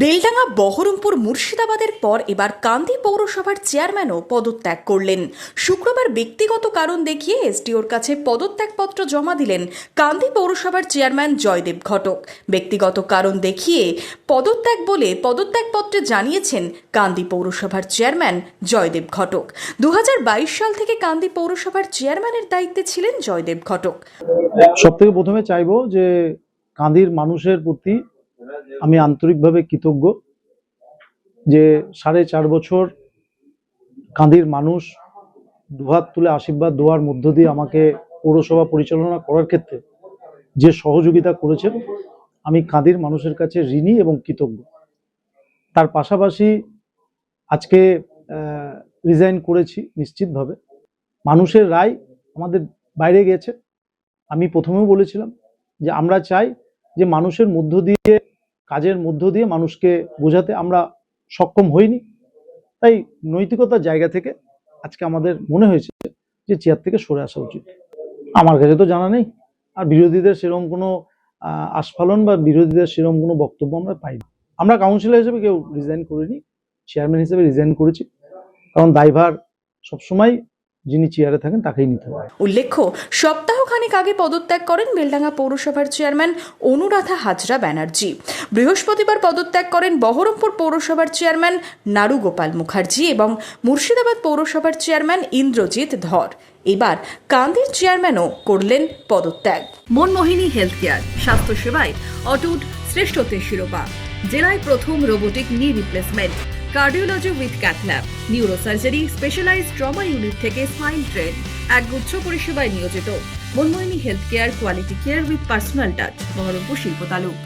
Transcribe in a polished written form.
বেলডাঙ্গা বহরমপুর মুর্শিদাবাদের পর এবার কান্দি পৌরসভার চেয়ারম্যানও পদত্যাগ করলেন। শুক্রবার ব্যক্তিগত কারণ দেখিয়ে এসডিওর কাছে পদত্যাগপত্র জমা দিলেন কান্দি পৌরসভার চেয়ারম্যান জয়দেব ঘটক। ব্যক্তিগত কারণ দেখিয়ে পদত্যাগ বলে পদত্যাগপত্রে জানিয়েছেন কান্দি পৌরসভার চেয়ারম্যান জয়দেব ঘটক। 2022 সাল থেকে কান্দি পৌরসভার চেয়ারম্যানের দায়িত্বে ছিলেন জয়দেব ঘটক। সবথেকে প্রথমে চাইবো যে কান্দির মানুষের প্রতি আমি আন্তরিকভাবে কৃতজ্ঞ যে 4.5 বছর কান্দির মানুষ দুহাত তুলে আশীর্বাদ দেওয়ার মধ্য দিয়ে আমাকে পৌরসভা পরিচালনা করার ক্ষেত্রে যে সহযোগিতা করেছেন, আমি কান্দির মানুষের কাছে ঋণী এবং কৃতজ্ঞ। তার পাশাপাশি আজকে রিজাইন করেছি নিশ্চিতভাবে। মানুষের রায় আমাদের বাইরে গেছে। আমি প্রথমেও বলেছিলাম যে আমরা চাই যে মানুষের মধ্য দিয়ে, কাজের মধ্য দিয়ে মানুষকে বোঝাতে আমরা সক্ষম হইনি। তাই নৈতিকতার জায়গা থেকে আজকে আমাদের মনে হয়েছে যে চেয়ার থেকে সরে আসা উচিত। আমার কাছে তো জানা নেই, আর বিরোধীদের সেরকম কোনো আস্ফালন বা বিরোধীদের সেরকম কোনো বক্তব্য আমরা পাইনি। আমরা কাউন্সিলর হিসেবে কেউ রিজাইন করিনি, চেয়ারম্যান হিসেবে রিজাইন করেছি, কারণ দায়ভার সবসময় যিনি চেয়ারে থাকেন তাকেই নিতে হয়। উল্লেখ্য, সপ্তাহখানেক আগে পদত্যাগ করেন বেলডাঙ্গা পৌরসভার চেয়ারম্যান অনুরাধা হাজরা ব্যানার্জি। বৃহস্পতিবার পদত্যাগ করেন বহরমপুর পৌরসভার চেয়ারম্যান নারুগোপাল মুখার্জি এবং মুর্শিদাবাদ পৌরসভার চেয়ারম্যান ইন্দ্রজিৎ ধর। এবার কান্দির চেয়ারম্যানও করলেন পদত্যাগ। মনমোহিনী হেলথ কেয়ার, স্বাস্থ্যসেবায় অটুট শ্রেষ্ঠত্বের শিরোপা, জেলায় প্রথম robotic knee replacement, cardiology with cath lab, neurosurgery, specialised trauma unit থেকে স্মাইল ট্রেন, একগুচ্ছ পরিষেবায় নিয়োজিত। Manmohini health care, quality care with personal touch, Baharampur শিল্প তালুক।